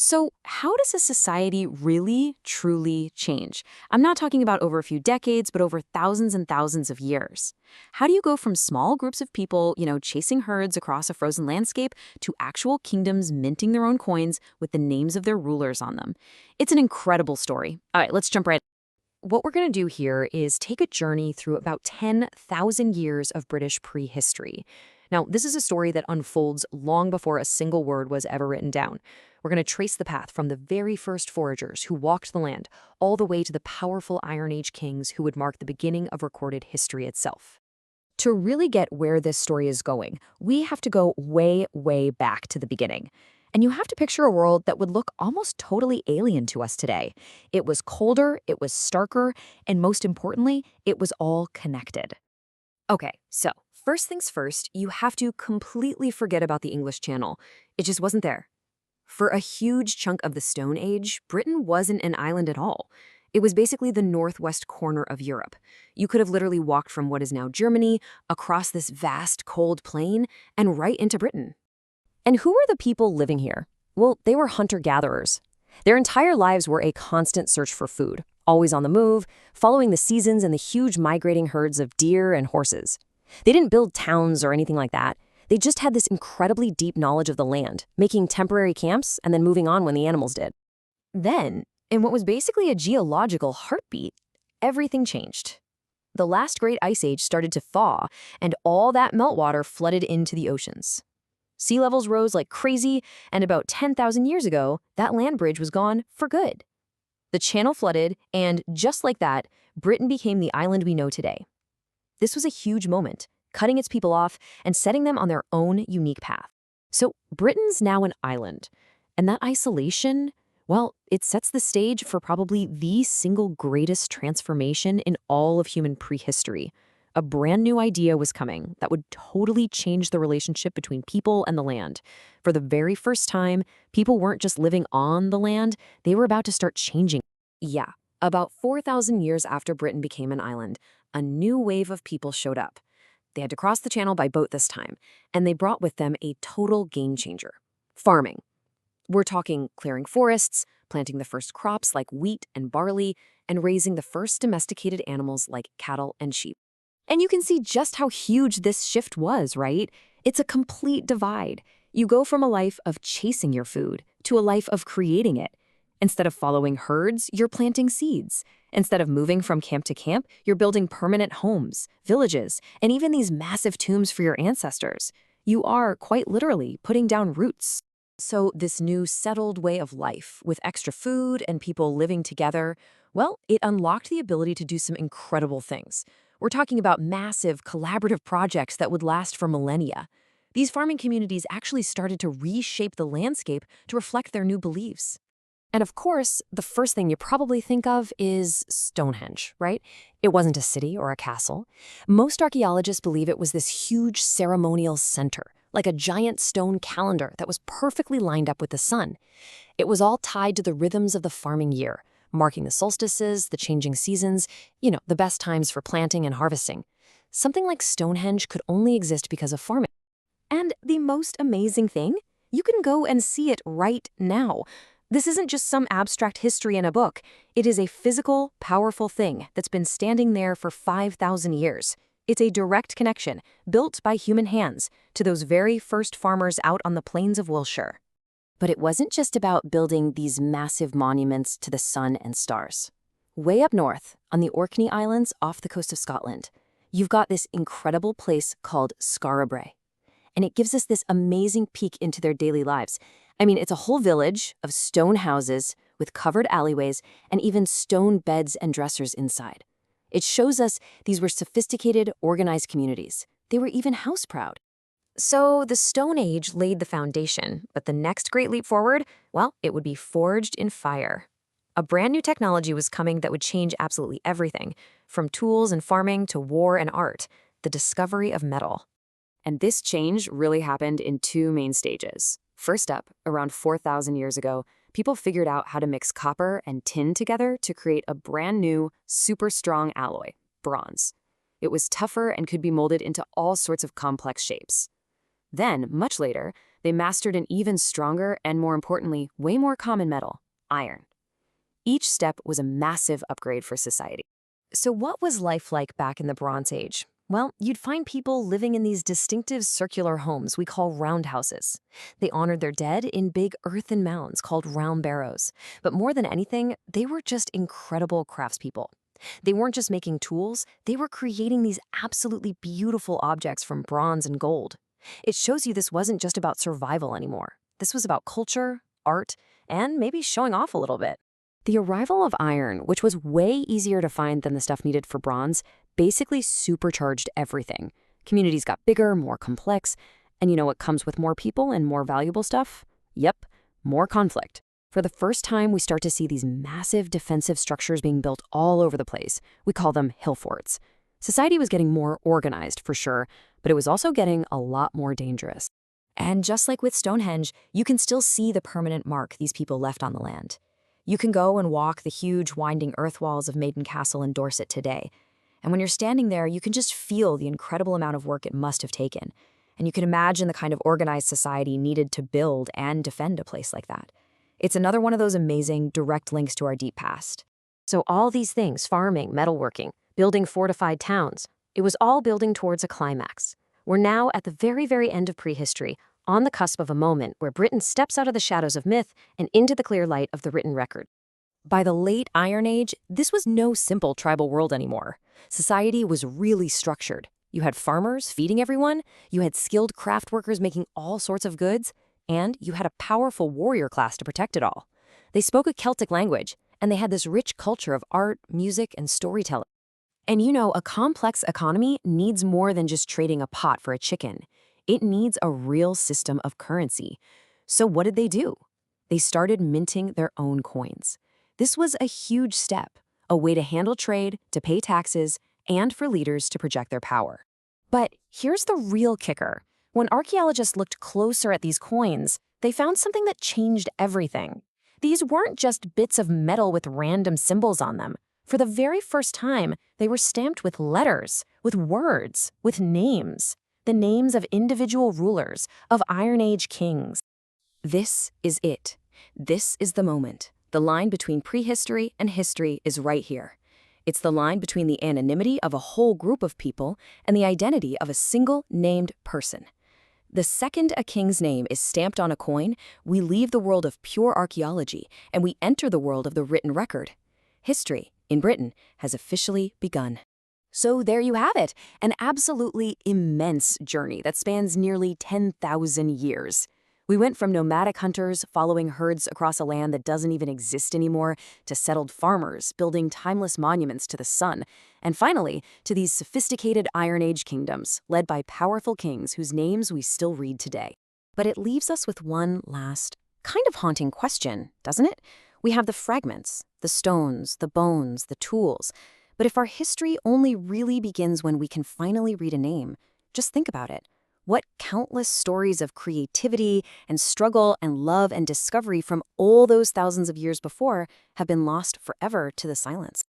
So, how does a society really, truly change? I'm not talking about over a few decades, but over thousands and thousands of years. How do you go from small groups of people, chasing herds across a frozen landscape to actual kingdoms minting their own coins with the names of their rulers on them? It's an incredible story. All right, let's jump right. What we're going to do here is take a journey through about 10,000 years of British prehistory. Now, this is a story that unfolds long before a single word was ever written down. We're going to trace the path from the very first foragers who walked the land all the way to the powerful Iron Age kings who would mark the beginning of recorded history itself. To really get where this story is going, we have to go way, way back to the beginning. And you have to picture a world that would look almost totally alien to us today. It was colder, it was starker, and most importantly, it was all connected. Okay, so first things first, you have to completely forget about the English Channel. It just wasn't there. For a huge chunk of the Stone Age, Britain wasn't an island at all. It was basically the northwest corner of Europe. You could have literally walked from what is now Germany across this vast, cold plain and right into Britain. And who were the people living here? Well, they were hunter-gatherers. Their entire lives were a constant search for food, always on the move, following the seasons and the huge migrating herds of deer and horses. They didn't build towns or anything like that. They just had this incredibly deep knowledge of the land, making temporary camps and then moving on when the animals did. Then, in what was basically a geological heartbeat, everything changed. The last great ice age started to thaw, and all that meltwater flooded into the oceans. Sea levels rose like crazy, and about 10,000 years ago, that land bridge was gone for good. The channel flooded, and just like that, Britain became the island we know today. This was a huge moment, cutting its people off and setting them on their own unique path. So Britain's now an island, and that isolation, well, it sets the stage for probably the single greatest transformation in all of human prehistory. A brand new idea was coming that would totally change the relationship between people and the land. For the very first time, people weren't just living on the land, they were about to start changing. Yeah, about 4,000 years after Britain became an island, a new wave of people showed up. They had to cross the channel by boat this time, and they brought with them a total game changer: farming. We're talking clearing forests, planting the first crops like wheat and barley, and raising the first domesticated animals like cattle and sheep. And you can see just how huge this shift was, right? It's a complete divide. You go from a life of chasing your food to a life of creating it. Instead of following herds, you're planting seeds. Instead of moving from camp to camp, you're building permanent homes, villages, and even these massive tombs for your ancestors. You are, quite literally, putting down roots. So this new settled way of life, with extra food and people living together, well, it unlocked the ability to do some incredible things. We're talking about massive, collaborative projects that would last for millennia. These farming communities actually started to reshape the landscape to reflect their new beliefs. And of course, the first thing you probably think of is Stonehenge, right? It wasn't a city or a castle. Most archaeologists believe it was this huge ceremonial center, like a giant stone calendar that was perfectly lined up with the sun. It was all tied to the rhythms of the farming year, marking the solstices, the changing seasons, the best times for planting and harvesting. Something like Stonehenge could only exist because of farming. And the most amazing thing? You can go and see it right now. This isn't just some abstract history in a book. It is a physical, powerful thing that's been standing there for 5,000 years. It's a direct connection, built by human hands, to those very first farmers out on the plains of Wiltshire. But it wasn't just about building these massive monuments to the sun and stars. Way up north, on the Orkney Islands off the coast of Scotland, you've got this incredible place called Skara Brae. And it gives us this amazing peek into their daily lives. I mean, it's a whole village of stone houses with covered alleyways and even stone beds and dressers inside. It shows us these were sophisticated, organized communities. They were even house-proud. So the Stone Age laid the foundation, but the next great leap forward, well, it would be forged in fire. A brand new technology was coming that would change absolutely everything, from tools and farming to war and art, the discovery of metal. And this change really happened in two main stages. First up, around 4,000 years ago, people figured out how to mix copper and tin together to create a brand new, super strong alloy, bronze. It was tougher and could be molded into all sorts of complex shapes. Then, much later, They mastered an even stronger and, more importantly, way more common metal, iron. Each step was a massive upgrade for society. So what was life like back in the Bronze Age? Well, you'd find people living in these distinctive circular homes we call roundhouses. They honored their dead in big earthen mounds called round barrows. But more than anything, they were just incredible craftspeople. They weren't just making tools, they were creating these absolutely beautiful objects from bronze and gold. It shows you this wasn't just about survival anymore. This was about culture, art, and maybe showing off a little bit. The arrival of iron, which was way easier to find than the stuff needed for bronze, basically supercharged everything. Communities got bigger, more complex, and you know what comes with more people and more valuable stuff? Yep, more conflict. For the first time, we start to see these massive defensive structures being built all over the place. We call them hill forts. Society was getting more organized, for sure, but it was also getting a lot more dangerous. And just like with Stonehenge, you can still see the permanent mark these people left on the land. You can go and walk the huge winding earth walls of Maiden Castle in Dorset today. And when you're standing there, you can just feel the incredible amount of work it must have taken. And you can imagine the kind of organized society needed to build and defend a place like that. It's another one of those amazing direct links to our deep past. So all these things, farming, metalworking, building fortified towns, it was all building towards a climax. We're now at the very, very end of prehistory, on the cusp of a moment where Britain steps out of the shadows of myth and into the clear light of the written record. By the late Iron Age, this was no simple tribal world anymore. Society was really structured. You had farmers feeding everyone, you had skilled craft workers making all sorts of goods, and you had a powerful warrior class to protect it all. They spoke a Celtic language, and they had this rich culture of art, music, and storytelling. And you know, a complex economy needs more than just trading a pot for a chicken. It needs a real system of currency. So what did they do? They started minting their own coins. This was a huge step, a way to handle trade, to pay taxes, and for leaders to project their power. But here's the real kicker. When archaeologists looked closer at these coins, they found something that changed everything. These weren't just bits of metal with random symbols on them. For the very first time, they were stamped with letters, with words, with names. The names of individual rulers, of Iron Age kings. This is it. This is the moment. The line between prehistory and history is right here. It's the line between the anonymity of a whole group of people and the identity of a single named person. The second a king's name is stamped on a coin, we leave the world of pure archaeology and we enter the world of the written record. History, in Britain, has officially begun. So there you have it, an absolutely immense journey that spans nearly 10,000 years. We went from nomadic hunters following herds across a land that doesn't even exist anymore to settled farmers building timeless monuments to the sun, and finally to these sophisticated Iron Age kingdoms led by powerful kings whose names we still read today. But it leaves us with one last, kind of haunting question, doesn't it? We have the fragments, the stones, the bones, the tools. But if our history only really begins when we can finally read a name, just think about it. What countless stories of creativity and struggle and love and discovery from all those thousands of years before have been lost forever to the silence?